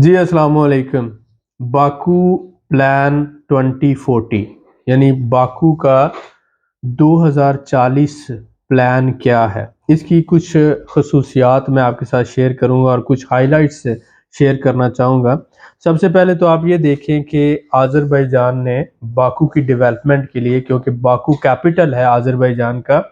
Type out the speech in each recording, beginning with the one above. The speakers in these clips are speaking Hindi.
जी अस्सलाम वालेकुम। बाकू प्लान 2040 यानी बाकू का 2040 प्लान क्या है? इसकी कुछ खसूसियात मैं आपके साथ शेयर करूंगा और कुछ हाइलाइट्स शेयर करना चाहूँगा। सबसे पहले तो आप ये देखें कि आज़रबाईजान ने बाकू की डेवलपमेंट के लिए, क्योंकि बाकू कैपिटल है आज़रबाईजान का,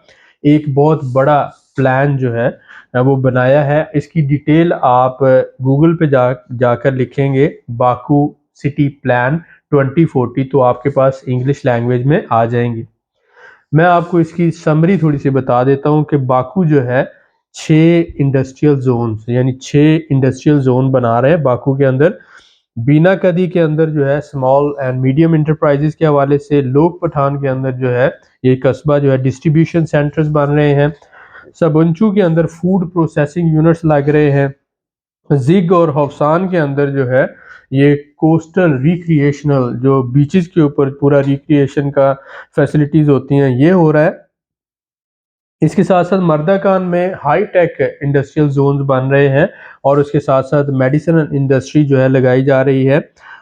एक बहुत बड़ा प्लान जो है वो बनाया है। इसकी डिटेल आप गूगल पे जाकर लिखेंगे बाकू सिटी प्लान 2040 तो आपके पास इंग्लिश लैंग्वेज में आ जाएंगी। मैं आपको इसकी समरी थोड़ी सी बता देता हूँ कि बाकू जो है 6 इंडस्ट्रियल जोन यानी 6 इंडस्ट्रियल जोन बना रहे हैं बाकू के अंदर। बीना कदी के अंदर जो है स्मॉल एंड मीडियम इंटरप्राइजेस के हवाले से, लोक पठान के अंदर जो है ये कस्बा जो है डिस्ट्रीब्यूशन सेंटर्स बन रहे हैं। सबंचू के अंदर फूड प्रोसेसिंग यूनिट्स लग रहे हैं। जिग और हौसान के अंदर जो है ये कोस्टल रिक्रिएशनल, जो बीचेस के ऊपर पूरा रिक्रिएशन का फैसिलिटीज होती हैं, ये हो रहा है। इसके साथ साथ मर्दाकान में हाई टेक इंडस्ट्रियल जोन्स बन रहे हैं और उसके साथ साथ मेडिसिनल इंडस्ट्री जो है लगाई जा रही है।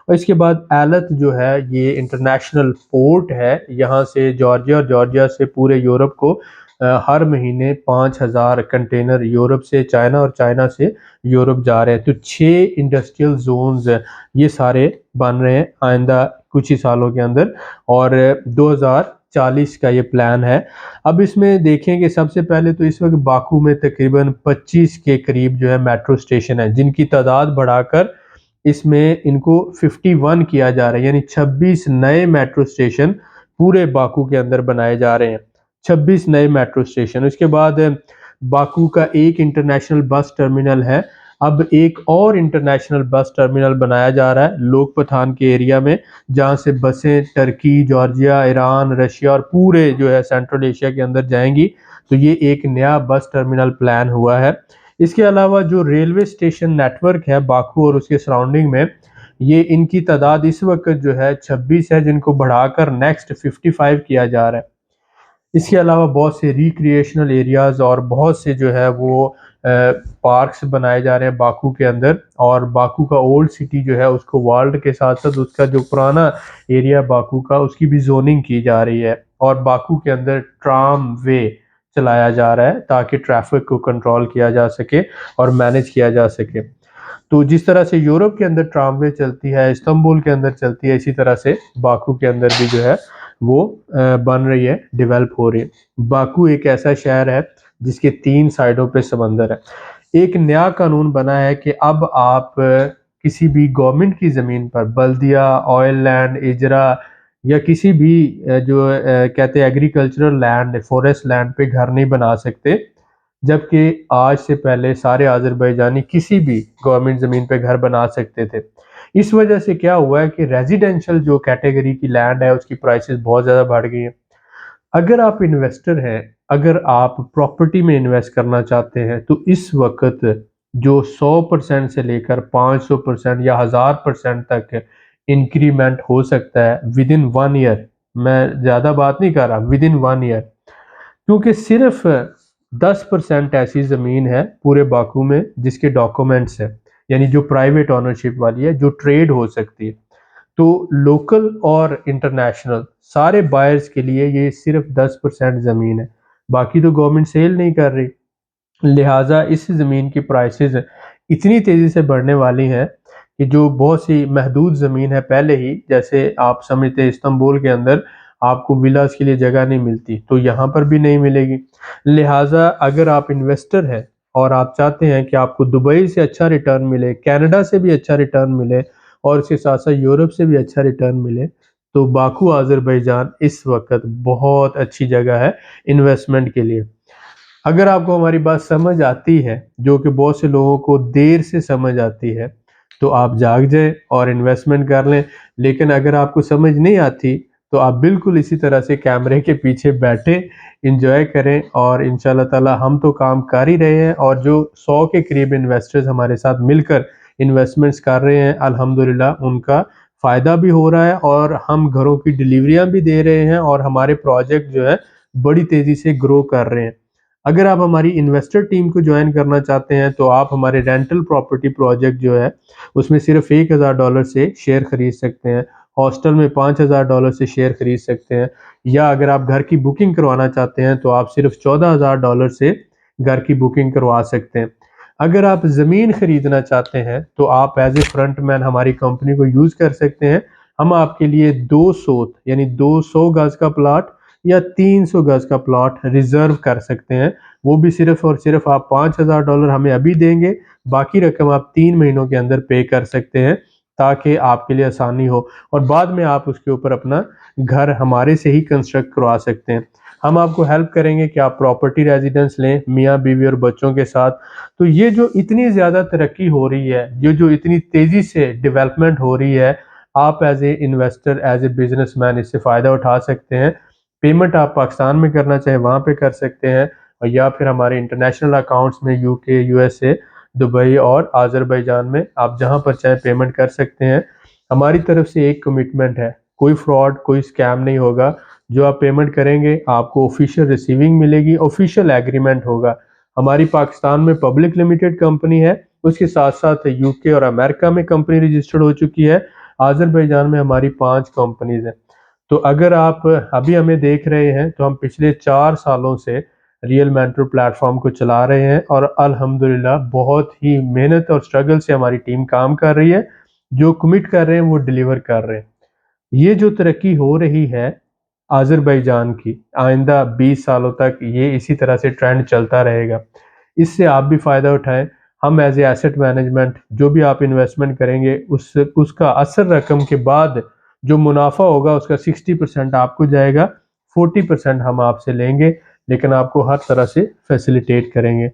और इसके बाद एलत जो है ये इंटरनेशनल पोर्ट है, यहाँ से जॉर्जिया और जॉर्जिया से पूरे यूरोप को हर महीने 5,000 कंटेनर यूरोप से चाइना और चाइना से यूरोप जा रहे हैं। तो 6 इंडस्ट्रियल जोन्स ये सारे बन रहे हैं आइंदा कुछ ही सालों के अंदर, और 2040 का ये प्लान है। अब इसमें देखें कि सबसे पहले तो इस वक्त बाकू में तकरीबन 25 के करीब जो है मेट्रो स्टेशन है, जिनकी तादाद बढ़ाकर इसमें इनको 51 किया जा रहा है, यानी 26 नए मेट्रो स्टेशन पूरे बाकू के अंदर बनाए जा रहे हैं। 26 नए मेट्रो स्टेशन। उसके बाद बाकू का एक इंटरनेशनल बस टर्मिनल है। अब एक और इंटरनेशनल बस टर्मिनल बनाया जा रहा है लोक पठान के एरिया में, जहां से बसें टर्की, जॉर्जिया, ईरान, रशिया और पूरे जो है सेंट्रल एशिया के अंदर जाएंगी। तो ये एक नया बस टर्मिनल प्लान हुआ है। इसके अलावा जो रेलवे स्टेशन नेटवर्क है बाकू और उसके सराउंडिंग में, ये इनकी तादाद इस वक्त जो है 26 है, जिनको बढ़ाकर नेक्स्ट 55 किया जा रहा है। इसके अलावा बहुत से रिक्रिएशनल एरियाज और बहुत से जो है वो पार्क्स बनाए जा रहे हैं बाकू के अंदर। और बाकू का ओल्ड सिटी जो है उसको वर्ल्ड के साथ साथ उसका जो पुराना एरिया बाकू का, उसकी भी जोनिंग की जा रही है। और बाकू के अंदर ट्राम वे चलाया जा रहा है ताकि ट्रैफिक को कंट्रोल किया जा सके और मैनेज किया जा सके। तो जिस तरह से यूरोप के अंदर ट्रामवे चलती है, इस्तांबुल के अंदर चलती है, इसी तरह से बाकू के अंदर भी जो है वो बन रही है, डेवलप हो रही है। बाकू एक ऐसा शहर है जिसके 3 साइडों पे समंदर है। एक नया कानून बना है कि अब आप किसी भी गवर्नमेंट की ज़मीन पर बल्दिया, ऑयल लैंड, इजरा या किसी भी कहते हैं एग्रीकल्चरल लैंड, फॉरेस्ट लैंड पे घर नहीं बना सकते। जबकि आज से पहले सारे आज़रबाईजानी किसी भी गवर्नमेंट ज़मीन पे घर बना सकते थे। इस वजह से क्या हुआ है कि रेजिडेंशियल जो कैटेगरी की लैंड है उसकी प्राइसेस बहुत ज़्यादा बढ़ गई हैं। अगर आप इन्वेस्टर हैं, अगर आप प्रॉपर्टी में इन्वेस्ट करना चाहते हैं, तो इस वक्त जो 100% से लेकर 500% या 1000% तक इंक्रीमेंट हो सकता है विद इन 1 ईयर। मैं ज़्यादा बात नहीं कर रहा, विद इन 1 ईयर। क्योंकि सिर्फ 10% ऐसी ज़मीन है पूरे बाकू में जिसके डॉक्यूमेंट्स है, यानी जो प्राइवेट ओनरशिप वाली है, जो ट्रेड हो सकती है। तो लोकल और इंटरनेशनल सारे बायर्स के लिए ये सिर्फ 10% ज़मीन है, बाकी तो गवर्नमेंट सेल नहीं कर रही। लिहाजा इस ज़मीन की प्राइसेस इतनी तेज़ी से बढ़ने वाली हैं कि जो बहुत सी महदूद ज़मीन है पहले ही, जैसे आप समझते हैं इस्तांबुल के अंदर आपको विलास के लिए जगह नहीं मिलती, तो यहाँ पर भी नहीं मिलेगी। लिहाजा अगर आप इन्वेस्टर हैं और आप चाहते हैं कि आपको दुबई से अच्छा रिटर्न मिले, कनाडा से भी अच्छा रिटर्न मिले और इसके साथ साथ यूरोप से भी अच्छा रिटर्न मिले, तो बाकू आज़रबाईजान इस वक्त बहुत अच्छी जगह है इन्वेस्टमेंट के लिए। अगर आपको हमारी बात समझ आती है, जो कि बहुत से लोगों को देर से समझ आती है, तो आप जाग जाएं और इन्वेस्टमेंट कर लें। लेकिन अगर आपको समझ नहीं आती, तो आप बिल्कुल इसी तरह से कैमरे के पीछे बैठे इंजॉय करें, और इंशाल्लाह ताला हम तो काम कर ही रहे हैं, और जो 100 के करीब इन्वेस्टर्स हमारे साथ मिलकर इन्वेस्टमेंट्स कर रहे हैं, अल्हम्दुलिल्लाह उनका फ़ायदा भी हो रहा है और हम घरों की डिलीवरियां भी दे रहे हैं और हमारे प्रोजेक्ट जो है बड़ी तेज़ी से ग्रो कर रहे हैं। अगर आप हमारी इन्वेस्टर टीम को ज्वाइन करना चाहते हैं तो आप हमारे रेंटल प्रॉपर्टी प्रोजेक्ट जो है उसमें सिर्फ $1000 से शेयर खरीद सकते हैं। हॉस्टल में $5000 से शेयर खरीद सकते हैं, या अगर आप घर की बुकिंग करवाना चाहते हैं तो आप सिर्फ $14000 से घर की बुकिंग करवा सकते हैं। अगर आप ज़मीन खरीदना चाहते हैं तो आप एज ए फ्रंटमैन हमारी कंपनी को यूज़ कर सकते हैं। हम आपके लिए 200 यानी 200 गज का प्लॉट या 300 गज का प्लॉट रिजर्व कर सकते हैं। वो भी सिर्फ और सिर्फ आप $5000 हमें अभी देंगे, बाकी रकम आप 3 महीनों के अंदर पे कर सकते हैं ताकि आपके लिए आसानी हो, और बाद में आप उसके ऊपर अपना घर हमारे से ही कंस्ट्रक्ट करवा सकते हैं। हम आपको हेल्प करेंगे कि आप प्रॉपर्टी रेजिडेंस लें मियाँ बीवी और बच्चों के साथ। तो ये जो इतनी ज़्यादा तरक्की हो रही है, ये जो इतनी तेज़ी से डेवलपमेंट हो रही है, आप as a investor as a businessman इससे फ़ायदा उठा सकते हैं। पेमेंट आप पाकिस्तान में करना चाहें वहाँ पे कर सकते हैं, और या फिर हमारे इंटरनेशनल अकाउंट्स में यूके, यूएसए, दुबई और आज़रबाईजान में आप जहाँ पर चाहें पेमेंट कर सकते हैं। हमारी तरफ से एक कमिटमेंट है, कोई फ्रॉड कोई स्कैम नहीं होगा। जो आप पेमेंट करेंगे आपको ऑफिशियल रिसीविंग मिलेगी, ऑफिशियल एग्रीमेंट होगा। हमारी पाकिस्तान में पब्लिक लिमिटेड कंपनी है, उसके साथ साथ यूके और अमेरिका में कंपनी रजिस्टर्ड हो चुकी है। आज़रबाईजान में हमारी 5 कंपनीज हैं। तो अगर आप अभी हमें देख रहे हैं तो हम पिछले 4 सालों से रियल मेंटर प्लेटफॉर्म को चला रहे हैं, और अल्हम्दुलिल्लाह बहुत ही मेहनत और स्ट्रगल से हमारी टीम काम कर रही है। जो कमिट कर रहे हैं वो डिलीवर कर रहे हैं। ये जो तरक्की हो रही है आज़रबाईजान की, आइंदा 20 सालों तक ये इसी तरह से ट्रेंड चलता रहेगा। इससे आप भी फ़ायदा उठाएं। हम एज ए एसेट मैनेजमेंट जो भी आप इन्वेस्टमेंट करेंगे उसका असर रकम के बाद जो मुनाफा होगा उसका 60% आपको जाएगा, 40% हम आपसे लेंगे, लेकिन आपको हर तरह से फैसिलिटेट करेंगे।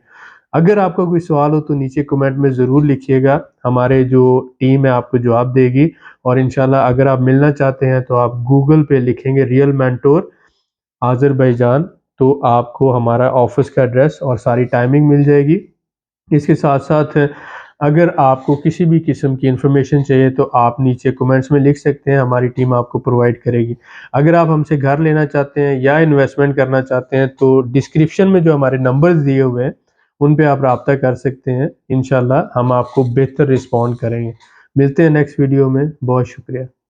अगर आपका कोई सवाल हो तो नीचे कमेंट में ज़रूर लिखिएगा, हमारे जो टीम है आपको जवाब देगी। और इंशाल्लाह अगर आप मिलना चाहते हैं तो आप गूगल पे लिखेंगे रियल मेंटोर आज़रबाईजान, तो आपको हमारा ऑफिस का एड्रेस और सारी टाइमिंग मिल जाएगी। इसके साथ-साथ अगर आपको किसी भी किस्म की इन्फॉर्मेशन चाहिए तो आप नीचे कमेंट्स में लिख सकते हैं, हमारी टीम आपको प्रोवाइड करेगी। अगर आप हमसे घर लेना चाहते हैं या इन्वेस्टमेंट करना चाहते हैं तो डिस्क्रिप्शन में जो हमारे नंबर्स दिए हुए हैं उन पे आप राब्ता कर सकते हैं। इंशाल्लाह हम आपको बेहतर रिस्पॉन्ड करेंगे। मिलते हैं नेक्स्ट वीडियो में। बहुत शुक्रिया।